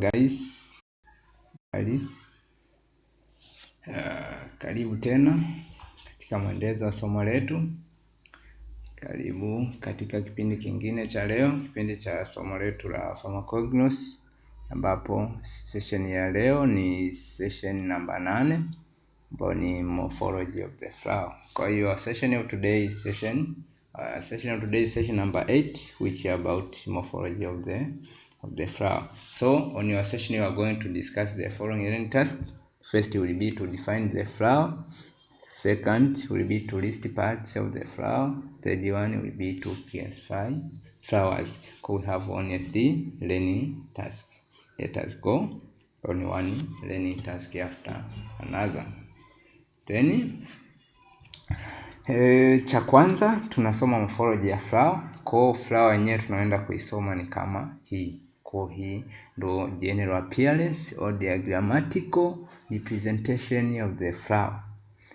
guys, karibu tena katika mwendelezo wa somo letu. Karibu katika kipindi kingine cha leo, kipindi cha somo letu la pharmacognosy, ambapo session ya leo ni session namba 8 ambayo ni morphology of the flower. Kwa hiyo session of today is session number 8, which is about morphology of the flower. So on your session you are going to discuss the following learning tasks. First will be to define the flower. Second will be to list parts of the flower. Third one will be to classify flowers. So we have only 3 learning tasks. Let us go on one learning task after another. Then cha kwanza tunasoma morphology ya flower. Kwa flower yenyewe tunaenda kuisoma ni kama hii. Kwa hii ndo general appearance or diagrammatical representation of the flower.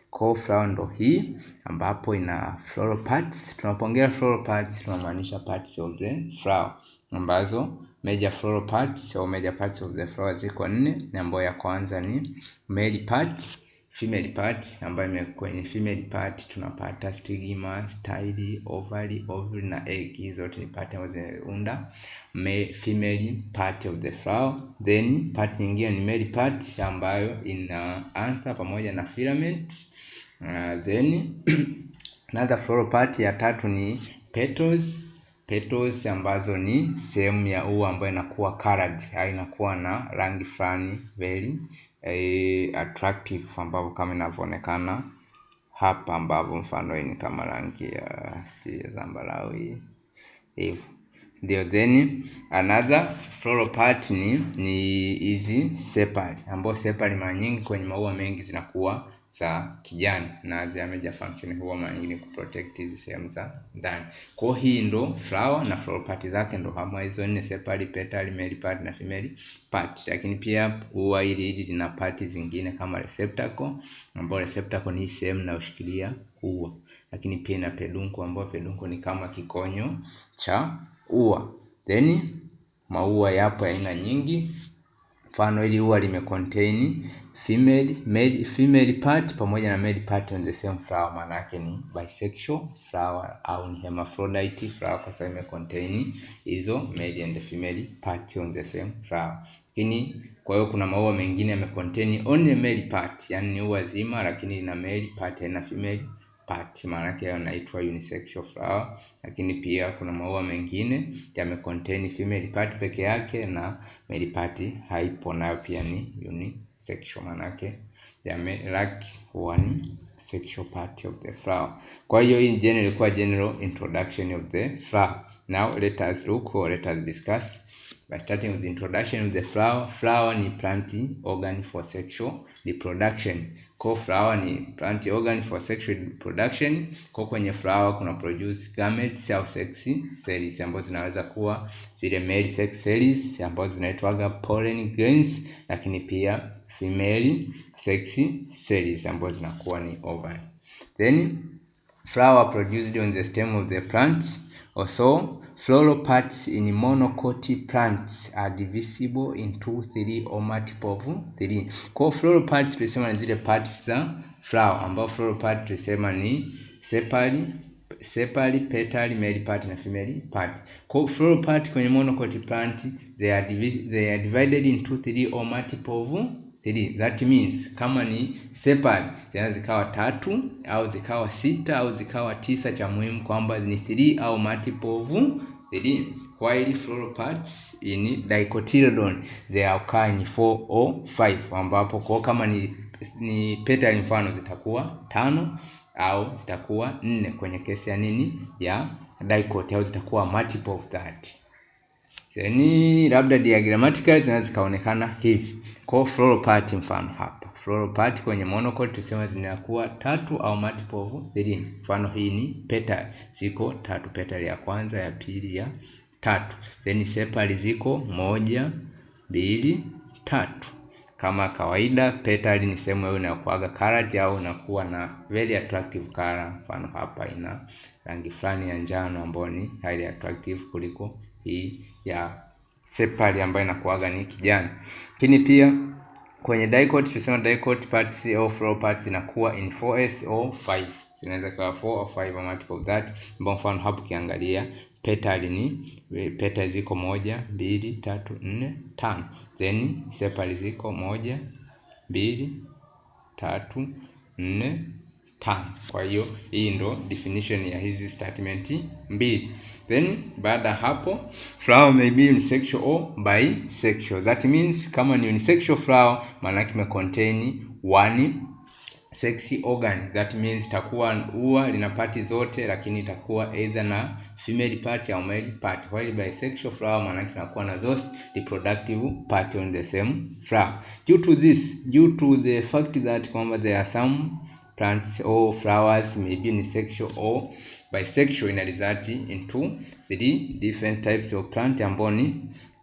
Kwa flower ndo hii ambapo ina floral parts. Tunapoongea floral parts tunamaanisha parts of the flower, ambazo major floral parts au major parts of the flower ziko 4, ambayo ya kwanza ni male part, female part, ambayo kwenye female part tunapata stigma, style, ovary na egg. Hizo zote ni part ambazo zinaunda female part of the flower. Then part nyingine ni male part ambayo ina anther pamoja na filament. Then another floral part ya tatu ni petals ambazo ni sehemu ya ua ambayo inakuwa colored, inakuwa na rangi fulani very attractive, ambapo kama inavyoonekana hapa, ambapo mfano ni kama rangi ya zambarau hivyo. Ndio. Then another floral part ni hizi sepal, ambapo sepal mara nyingi kwenye maua mengi zinakuwa za kijani, na the major function huwa mara nyingi kuprotect hizi sehemu za ndani. Kwa hii ndo flower na floral part zake ndo kama hizo 4: sepal, petal, male part na female part. Lakini pia huwa hili lina part zingine kama receptacle, ambapo receptacle ni sehemu inayoshikilia ua. Lakini pia na peduncle, ambapo peduncle ni kama kikonyo cha ua. Then maua yapo aina nyingi. Mfano hili ua limecontain female part pamoja na male part on the same flower, maana yake ni bisexual flower au ni hermaphrodite flower, kwa sababu imecontain hizo male and female part on the same flower. Lakini kwa hiyo kuna maua mengine yamecontain only male part, yani ni ua zima lakini ina male part na female part, maana yake yanaitwa unisexual flower. Lakini pia kuna maua mengine yamecontain female part peke yake na male part haipo, nayo pia ni unisexual, maana yake yamelack one sexual part of the flower. Kwa hiyo hii general introduction of the flower. Now let us look or let us discuss by starting with the introduction of the flower. Flower ni plant organ for sexual reproduction. Kwa flower ni plant organ for sexual reproduction. Kwa kwenye flower kuna produce gametes au sex cells, ambazo zinaweza kuwa zile male sex cells ambazo zinaitwa pollen grains, lakini pia female sex cells ambazo zinakuwa ni ovary. Then flower produced on the stem of the plant. Also, floral parts in monocot plants are divisible into 3 or multiple of 3. Kwa floral parts tulisema ni zile parts za flower, ambao floral part tulisema ni sepal, petal, male part na female part. Kwa floral part kwenye monocot plant they are divided into 3 or multiple of 3. That means kama ni sepal zinaweza zikawa 3 au zikawa 6 au zikawa 9, cha muhimu kwamba ni 3 au multiple of 3. While floral parts in dicotyledon they occur in 4 or 5, ambapo kwa kama ni petal mfano zitakuwa 5 au zitakuwa 4 kwenye kesi ya ya dicot, au zitakuwa multiple of that. Then labda diagrammatically zinaweza kaonekana hivi. Kwa floral part mfano hapa, floral part kwenye monocot tuseme zinakuwa 3 au multiple of 3. Mfano hii ni petal, ziko 3, petal ya kwanza, ya pili, ya tatu. Then sepal ziko 1, 2, 3. Kama kawaida petal ni sehemu hiyo inayokuaga colored au inakuwa na very attractive color. Mfano hapa ina rangi fulani ya njano ambayo ni highly attractive kuliko hii ya sepal ambayo inakuaga ni kijani. Lakini pia kwenye dicot tuseme dicot parts au floral parts inakuwa in 4s or 5, zinaweza kuwa 4 or 5 or multiple of that. Kwa mfano hapo kiangalia petal ni petal ziko 1 2 3 4 5, then sepal ziko 1 2 3 4 5. Kwa hiyo hii ndo definition ya hizi statement mbili. Then baada hapo flower may be unisexual or bisexual. That means kama ni unisexual flower maana yake contain one sexy organ. That means itakuwa ua lina parti zote, lakini itakuwa either na female part au male part. While bisexual flower maana yake inakuwa na those reproductive part on the same flower. Due to the fact that kwamba there are some plants or flowers may be unisexual or bisexual, in result into 3 different types of plant ambao ni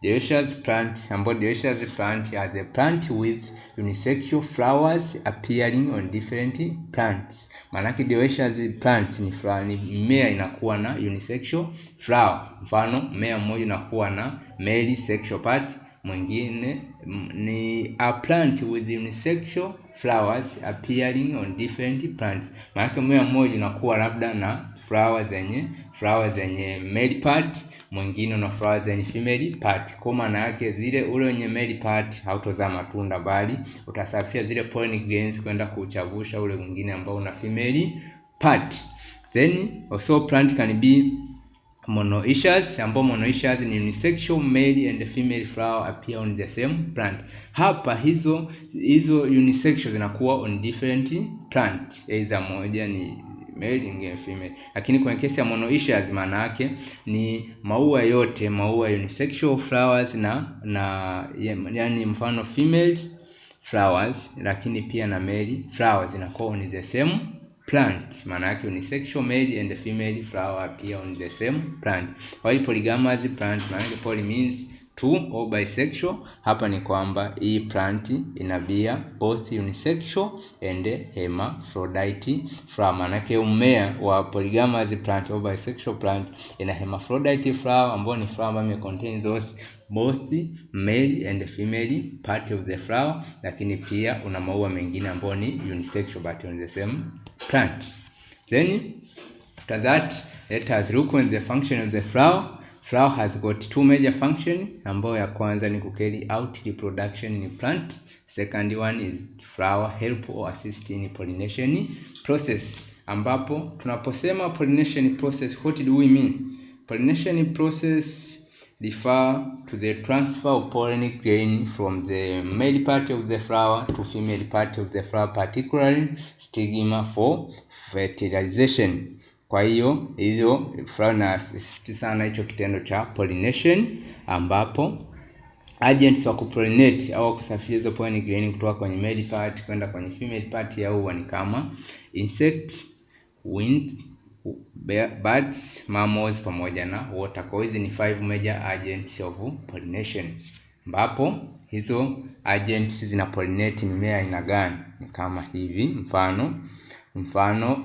dioecious plant, ambao dioecious plant are the plant with unisexual flowers appearing on different plants. Maanake dioecious plant ni flower, ni mmea inakuwa na unisexual flower. Mfano mmea mmoja unakuwa na male sexual part, mwingine ni a plant with unisexual flowers appearing on different plants. Maana mmea mmoja unakuwa labda na flowers zenye male part, mwingine na flowers zenye female part. Kwa maana yake ule wenye male part hautozaa matunda, bali utasafia zile pollen grains kwenda kuchavusha ule mwingine ambao una female part. Then also plant can be monoecious, ambao monoecious ni unisexual male and female flower appear on the same plant. Hapa hizo unisexual zinakuwa on different plant, either moja ni male nyingine female. Lakini kwenye kesi ya monoecious maana yake ni maua yote, maua unisexual flowers yani mfano female flowers, lakini pia na male flowers zinakuwa on the same plant. Maana yake unisexual male and female flower appear on the same plant. While polygamous plant, maana yake poly means two or bisexual. Hapa ni kwamba hii plant inabia both unisexual and hermaphrodite flower. Maana yake mmea wa polygamous plant or bisexual plant ina hermaphrodite flower, ambao ni flower ambayo contain those both male and female part of the flower, lakini pia una maua mengine ambao ni unisexual but on the same plant. Then after that let us look on the function of the flower. Flower has got two major function, ambayo ya kwanza ni carry out reproduction in plant. Second one is flower help or assist in pollination process. Ambapo tunaposema pollination process, what do we mean? Pollination process refer to the transfer of pollen grain from the male part of the flower to female part of the flower, particularly stigma for fertilization. Kwa hiyo flower na sana hicho kitendo cha pollination, ambapo agents wa kupollinate au kusafirisha pollen grain kutoka kwenye male part kwenda kwenye female part ya ua ni kama insect, wind, birds, mammals pamoja na water. Kwa hizi ni 5 major agents of pollination, ambapo hizo agents zina pollinate mimea aina gani? Ni kama hivi, mfano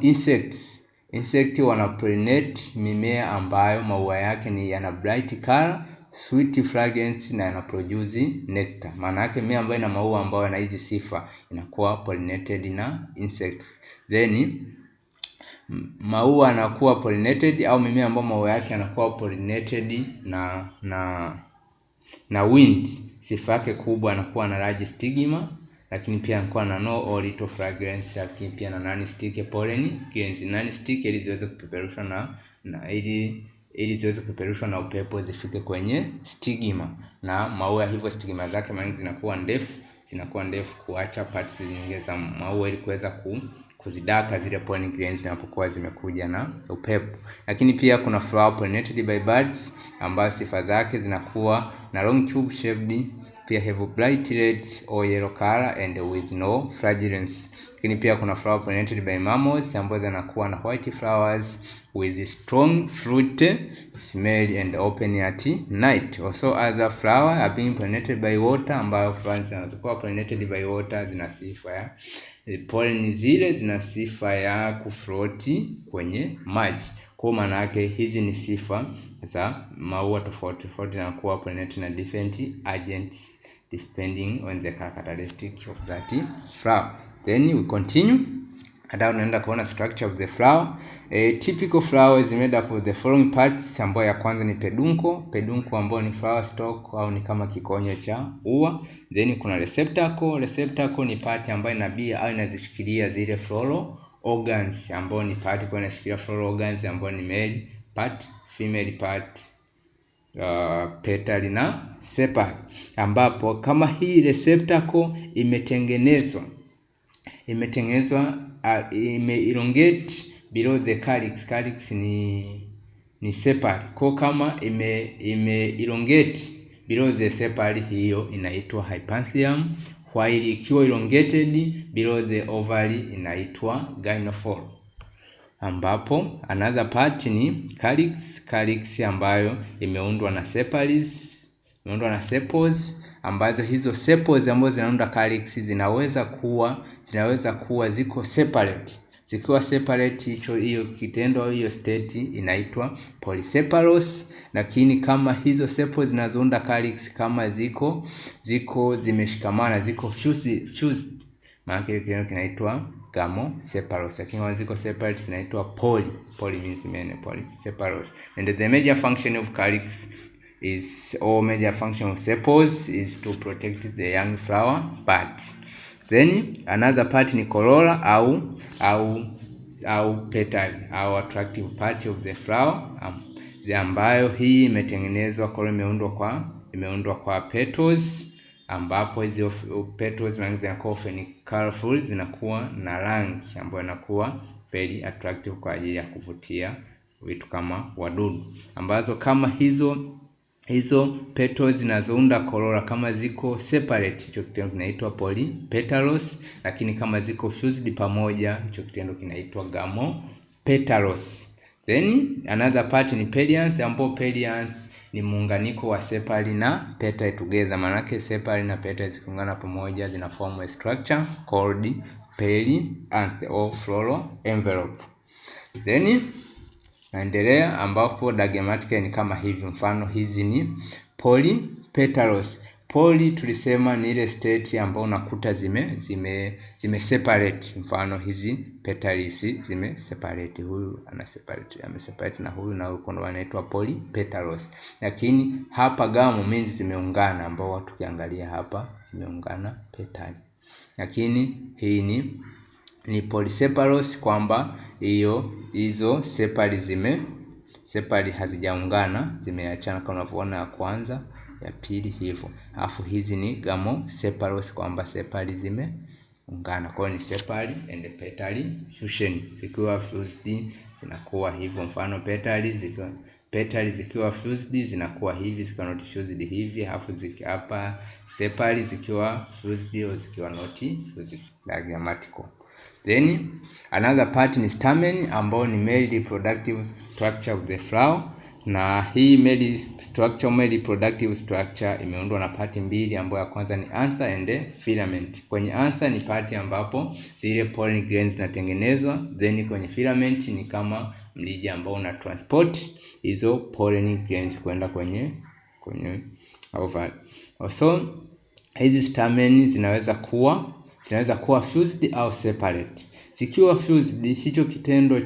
insect wana pollinate mimea ambayo maua yake ni yana bright color, sweet fragrance na yana produce nectar. Maana yake mimea ambayo ina maua ambayo yana hizi sifa inakuwa pollinated na insects. Then maua yanakuwa pollinated au mimea ambayo maua yake yanakuwa pollinated na wind, sifa yake kubwa anakuwa na large stigma, lakini pia anakuwa na no or little fragrance, lakini pia na non-stick pollen grains. Non-stick ili ziweze kupeperushwa ili ziweze kupeperushwa na upepo zifike kwenye stigma, na maua hivyo stigma zake mara zinakuwa ndefu kuacha parts nyingine za maua ili kuweza kuzidaka zile pollen grains zinapokuwa zimekuja na upepo. Lakini pia kuna flower pollinated by birds, ambazo sifa zake zinakuwa na long tube shaped, pia have bright red or yellow color and with no fragrance. Lakini pia kuna flower pollinated by mammals, ambazo zinakuwa na white flowers with strong fruit smell and open at night. Also other flower are being pollinated by water, ambayo flowers zinazokuwa pollinated by water zina sifa ya pollen, zile zina sifa ya kufloat kwenye maji. Kwa maana yake hizi ni sifa za maua tofauti tofauti na kuwa pollinate na different agents depending on the characteristics of that flower. Then we continue. Hata unaenda kuona structure of the flower. A typical flower is made up of the following parts, ambayo ya kwanza ni peduncle. Peduncle ambayo ni flower stalk au ni kama kikonyo cha ua. Then kuna receptacle. Receptacle ni part ambayo inabia au inazishikilia zile floral organs, ambayo ni part kwa inashikilia floral organs ambayo ni male part, female part, petali na sepal, ambapo kama hii receptacle imetengenezwa elongate below the calyx. Calyx ni sepal. Kwa kama elongate below the sepal, hiyo inaitwa hypanthium, while ikiwa elongated below the ovary inaitwa gynophore. Ambapo another part ni calyx. Calyx ambayo imeundwa na sepals, ambazo hizo sepals ambazo zinaunda calyx zinaweza kuwa ziko separate. Zikiwa separate, hiyo kitendo, hiyo state inaitwa polyseparous. Lakini kama hizo sepals zinazounda calyx kama ziko zimeshikamana, ziko fused, maana kitendo kinaitwa gamoseparous. Lakini kama ziko separate zinaitwa poly means many, polyseparous. And the major function of calyx major function of sepals is to protect the young flower bud. Then another part ni corolla au petal au attractive part of the flower, ambayo hii imetengenezwa kwa imeundwa kwa petals, ambapo hizo petals zinakuwa colorful, zinakuwa na rangi ambayo inakuwa very attractive kwa ajili ya kuvutia vitu kama wadudu, ambazo kama hizo petals zinazounda corolla kama ziko separate, hicho kitendo kinaitwa polypetalous. Lakini kama ziko fused pamoja, hicho kitendo kinaitwa gamopetalous. Then another part ni perianth, ambapo perianth ni muunganiko wa sepal na petal together. Maana sepal na petal zikiungana pamoja zina form a structure called perianth or floral envelope. Then naendelea, ambapo diagrammatically ni kama hivi. Mfano hizi ni polypetalous. Poly tulisema ni ile state ambayo unakuta zime separate. Mfano hizi petals zime separate, huyu ameseparate na huyu na huyu, kwa wanaitwa polypetalous. Lakini hapa gamo means zimeungana, ambao watu kiangalia hapa zimeungana petali. Lakini hii ni polyseparous, kwamba hizo sepali hazijaungana, zimeachana kama unavyoona ya kwanza, ya pili hivyo. Alafu hizi ni gamoseparous, kwamba sepali zimeungana. Kwa hiyo ni sepal and petal fusion. Zikiwa fused zinakuwa hivyo. Mfano petali zikiwa fused zinakuwa hivi, zikiwa not fused hivi. Alafu hapa sepal zikiwa fused au zikiwa not fused, diagrammatical. Then another part ni stamen, ambao ni male reproductive structure of the flower. Na hii male reproductive structure imeundwa na pati mbili, ambayo ya kwanza ni anther and filament. Kwenye anther ni pati ambapo zile pollen grains zinatengenezwa, then kwenye filament ni kama mlija ambao una transport hizo pollen grains kwenda kwenye ovary. Also hizi stamen zinaweza kuwa fused au separate. Zikiwa fused, hicho kitendo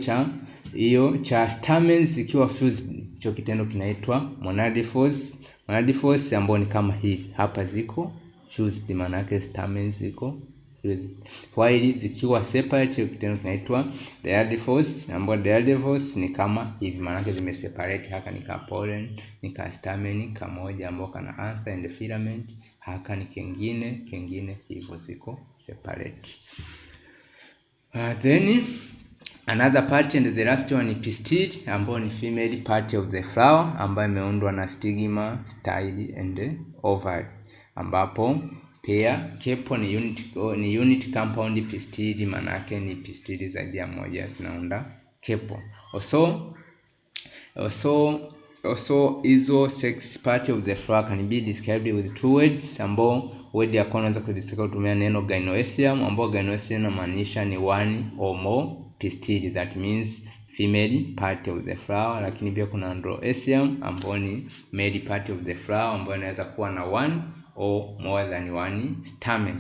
cha stamens zikiwa fused, hicho kitendo kinaitwa monadiforous. Monadiforous ambao ni kama hivi, hapa ziko fused, maana yake stamens ziko fused. While zikiwa separate, hicho kitendo kinaitwa diadiforous, ambao diadiforous ni kama hivi, maana yake zimeseparate. Haka ni ka pollen, ni ka stamen kamoja ambao kana anther and filament. Haka ni kingine hivyo, ziko separate. Then another part and the last one ni pistil, ambayo ni female part of the flower, ambayo imeundwa na stigma, style and ovary, ambapo pia kepo ni unit compound pistil, maana yake ni pistil zaidi ya moja zinaunda kepo. Also hizo sex part of the flower can be described with two words, ambao word ya kwanza kudescribe kutumia neno gynoecium, ambao gynoecium inamaanisha ni one or more pistil, that means female part of the flower, lakini pia kuna androecium ambayo ni male part of the flower ambayo inaweza kuwa na one or more than one stamen.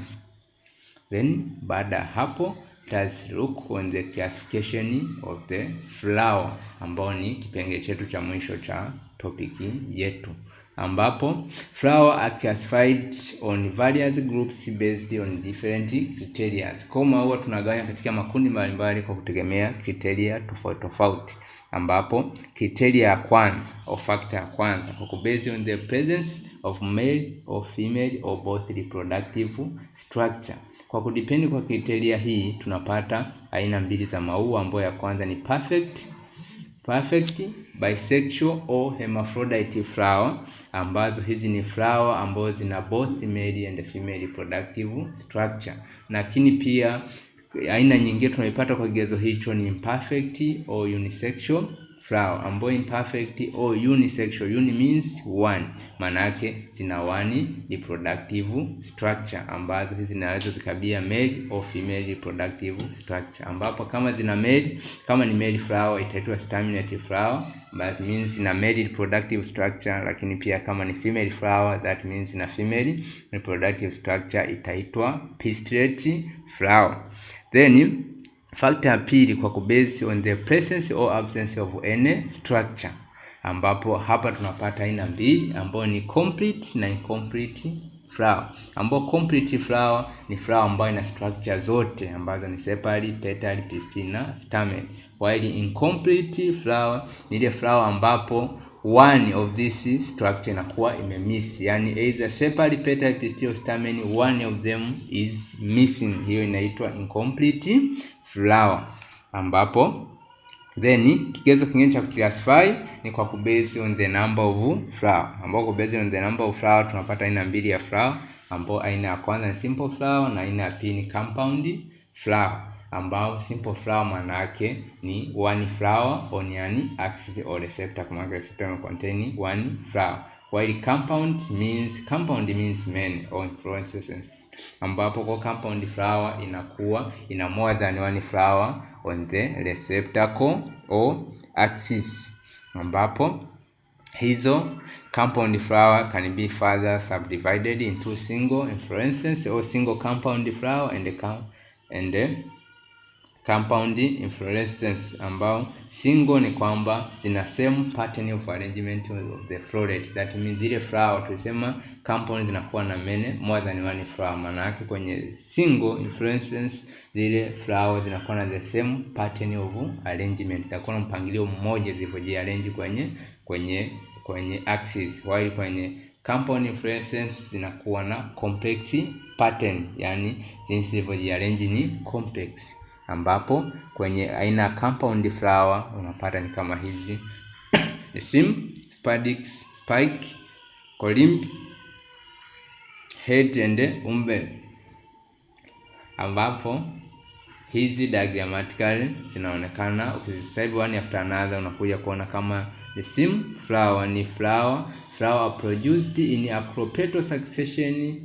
Then baada hapo let's look on the classification of the flower ambao ni kipengele chetu cha mwisho cha topiki yetu, ambapo flower are classified on various groups based on different criteria. Kwa maua tunagawanya katika makundi mbalimbali kwa kutegemea criteria tofauti tofauti, ambapo criteria ya kwanza au factor ya kwanza kwa based on the presence of male or female or both reproductive structure. Kwa kudipendi kwa criteria hii tunapata aina mbili za maua, ambayo ya kwanza ni perfect, bisexual or hermaphrodite flower, ambazo hizi ni flower ambazo zina both male and female reproductive structure. Lakini pia aina nyingine tunaipata kwa kigezo hicho ni imperfect or unisexual flower, ambayo imperfect or unisexual, uni means one, maana yake zina one reproductive structure, ambazo hizi zinaweza zikabia male or female reproductive structure, ambapo kama zina male, kama ni male flower itaitwa staminate flower, that means ina male reproductive structure, lakini pia kama ni female flower that means ina female reproductive structure, itaitwa pistillate flower. Then factor ya pili kwa kubase on the presence or absence of any structure, ambapo hapa tunapata aina mbili ambayo ni complete na incomplete flower, ambapo complete flower ni flower ambayo ina structure zote ambazo ni sepal, petal, pistil na stamen, while incomplete flower ni ile flower ambapo one of this structure inakuwa imemiss, yani either sepal, petal, pistil or stamen, one of them is missing. Hiyo inaitwa incomplete flower, ambapo then kigezo kingine cha classify ni kwa kubase on the number of flower, ambapo kwa base on the number of flower tunapata aina mbili ya flower, ambapo aina ya kwanza ni simple flower na aina ya pili ni compound flower, ambao simple flower maana yake ni one flower on an axis or receptor, kama receptor contain one flower, while compound means many or inflorescence, ambapo kwa compound flower inakuwa ina more than one flower on the receptacle or axis, ambapo hizo compound flower can be further subdivided into single inflorescence or single compound flower and compound inflorescence, ambao single ni kwamba zina same pattern of arrangement of the floret, that means zile flower tulisema compound zinakuwa na more than one flower, maana yake kwenye single inflorescence zile flower zinakuwa na the same pattern of arrangement, zinakuwa na mpangilio mmoja zilivyojiarrange kwenye axis, while kwenye compound inflorescence zinakuwa na complex pattern, yani jinsi zilivyojiarrange ni complex, ambapo kwenye aina compound flower unapata ni kama hizi sim, spadix, spike, column, head and umbel, ambapo hizi diagrammatically zinaonekana ukiziscribe one after another, unakuja kuona kama the sim flower ni flower produced in acropetal succession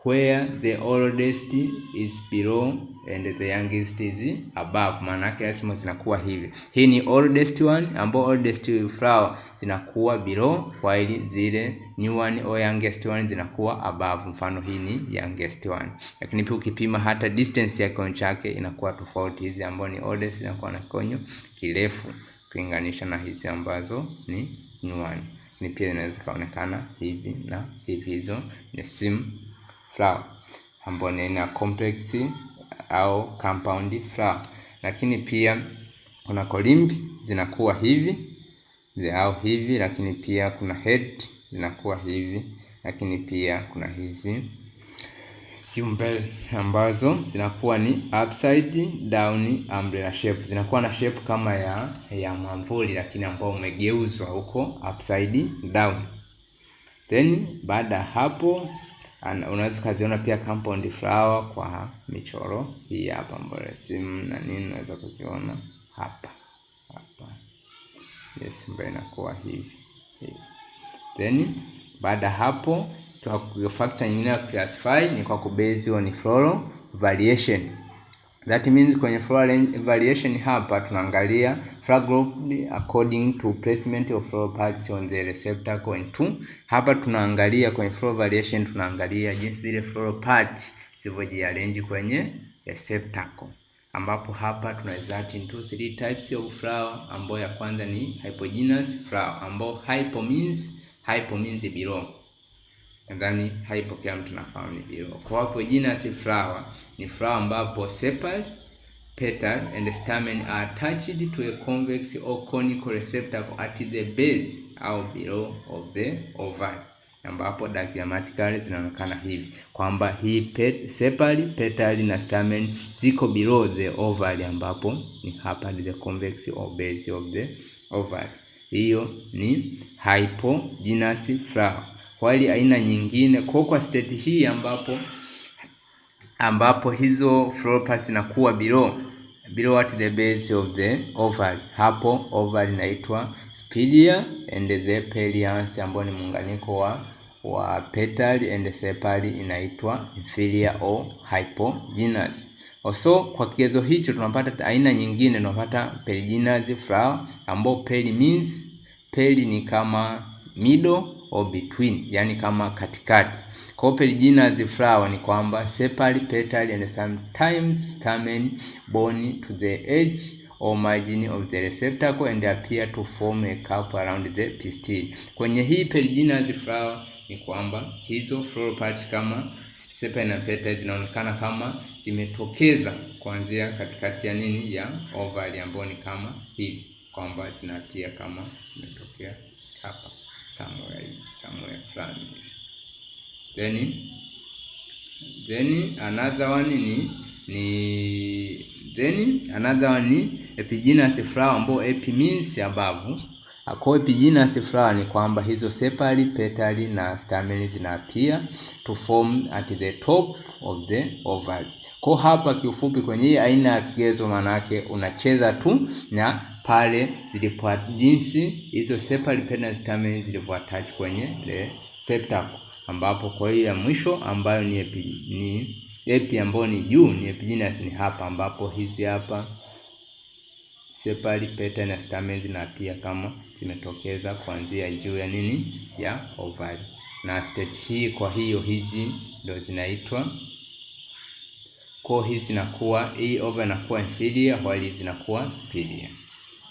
where the oldest is below and the youngest is above. Maana yake lazima zinakuwa hivi. Hii ni oldest one, ambao oldest flower zinakuwa below while zile new one or youngest one zinakuwa above. Mfano hii ni youngest one. Lakini pia ukipima hata distance ya konyo chake inakuwa tofauti. Hizi ambao ni oldest zinakuwa na konyo kirefu kulinganisha na hizi ambazo ni new one. Ni pia inaweza kaonekana hivi na hivi. Hizo ni sim flower ambao ni aina complex au compound flower. Lakini pia kuna column zinakuwa hivi au hivi, lakini pia kuna head zinakuwa hivi, lakini pia kuna hizi umbel ambazo zinakuwa ni upside down umbrella shape, zinakuwa na shape kama ya mwamvuli lakini ambao umegeuzwa huko upside down. Then baada hapo unaweza kuziona pia compound flower kwa michoro hii hapa ambayo simu na nini unaweza kuziona hapa. Yes, ambayo inakuwa hivi. Then baada hapo factor nyingine ya classify ni kwa kubase on floral variation, That means kwenye flower variation hapa tunaangalia flower group according to placement of flower parts on the receptacle and 2. Hapa tunaangalia kwenye flower variation, tunaangalia jinsi zile flower parts zilivyojiarrange kwenye receptacle, ambapo hapa tunaweza into 3 types of flower, ambayo ya kwanza ni hypogynous flower, ambao hypo means below. Nadhani hypo kila mtu nafahamu ni below. Kwa hypogynous flower ni flower ambapo sepal, petal and stamen are attached to a convex or conical receptacle at the base au below of the ovary, ambapo diagrammatically zinaonekana hivi kwamba hii sepal, petal na stamen ziko below the ovary, ambapo ni hapa the convex or base of the ovary. Hiyo ni hypogynous flower. Wali aina nyingine kwa state hii ambapo hizo flower parts zinakuwa below at the base of the ovary, hapo ovary inaitwa spilia and the perianth, ambao ni muunganiko wa petal and sepal, inaitwa inferior or hypogynous. Also kwa kigezo hicho tunapata aina nyingine, tunapata perigynous flower, ambao peri ni kama middle or between, yani kama katikati. Kwa perigynous flower ni kwamba sepal, petal and sometimes stamen bone to the edge or margin of the receptacle and appear to form a cup around the pistil. Kwenye hii perigynous flower ni kwamba hizo floral parts kama sepal na petal zinaonekana kama zimetokeza kuanzia katikati ya nini ya ovary, ambayo ni kama hivi kwamba zinapia kama zimetokea hapa somewhere fulani. Then another one ni epigynous flower, ambao epi means above. Kwa epigynous flower ni kwamba hizo sepal, petal na stamen zinapia to form at the top of the ovary. Kwa hapa kiufupi kwenye hii aina ya kigezo, manake unacheza tu na pale zilipo jinsi hizo sepal, petal na stamen zilivyo attach kwenye receptacle, ambapo kwa hiyo ya mwisho ambayo ni epi ambayo ni juu ni epigynous, ni hapa ambapo hizi hapa sepal, petal na stamen na pia kama zimetokeza kuanzia juu ya nini ya ovary. Na state hii, kwa hiyo hizi ndio zinaitwa, kwa hizi zinakuwa hii ovary inakuwa inferior while zinakuwa superior.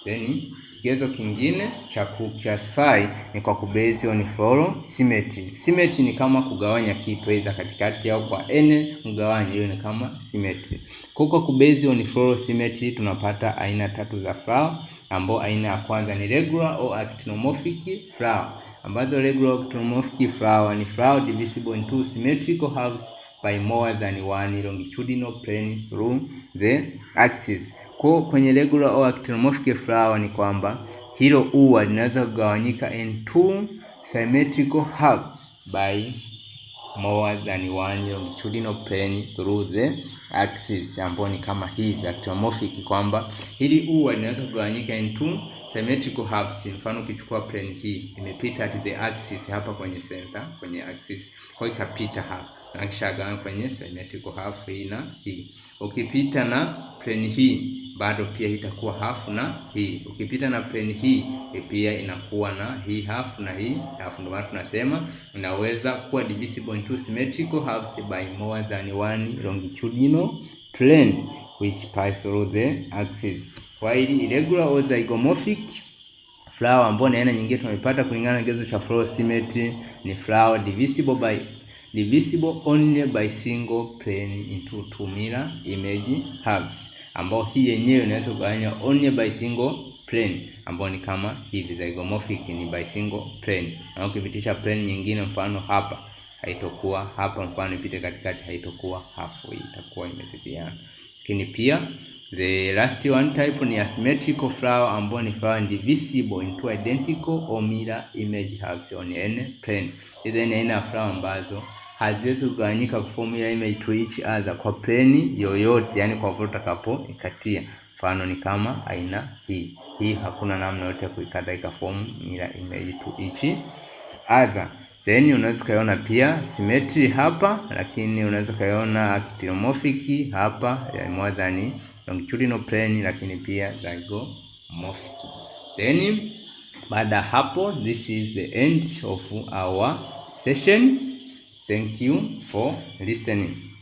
Then kigezo kingine cha kuclassify ni kwa kubase on floral symmetry. Symmetry ni kama kugawanya kitu aidha katikati au kwa n mgawanyo, hiyo ni kama symmetry. Kwa kubase on floral symmetry tunapata aina 3 za flower, ambao aina ya kwanza ni regular or actinomorphic flower, ambazo regular actinomorphic flower ni flower divisible into symmetrical halves by more than one longitudinal plane through the axis. Kwa kwenye regular or actinomorphic flower ni kwamba hilo ua linaweza kugawanyika in 2 symmetrical halves by more than one longitudinal plane through the axis, ambapo ni kama hivi actinomorphic, kwamba hili ua linaweza kugawanyika in 2 symmetrical halves. Mfano ukichukua plane hii imepita at the axis hapa kwenye center, kwenye axis, kwa ikapita hapa na kisha gawanya kwenye symmetrical half hii na hii. Ukipita na plane hii bado pia itakuwa half na hii. Ukipita na plane hii pia inakuwa na hii half na hii half. Ndio maana tunasema unaweza kuwa divisible into symmetrical halves by more than one longitudinal plane which pass through the axis. While irregular or zygomorphic flower, ambapo na aina nyingine tumepata kulingana na kigezo cha floral symmetry, ni flower divisible only by single plane into 2 mirror image halves, ambao hii yenyewe inaweza kugawanywa only by single plane, ambao ni kama hivi. Zygomorphic ni by single plane, na ukipitisha plane nyingine, mfano hapa haitokuwa hapa, mfano ipite katikati, haitokuwa half, itakuwa imezidiana. Lakini pia the last one type ni asymmetrical flower, ambao ni flower divisible into identical or mirror image halves on any plane. Hizi ni aina ya flower ambazo haziwezi kugawanyika kuform mirror image to each other kwa plane yoyote, yani kwa vote utakapo ikatia. Mfano ni kama aina hii hakuna namna yote ya kuikata ikaform mirror image to each other. Then unaweza kaiona pia symmetry hapa, lakini unaweza kaiona actinomorphic hapa ya more than longitudinal plane, lakini pia zygomorphic. Then baada hapo, this is the end of our session. Thank you for listening.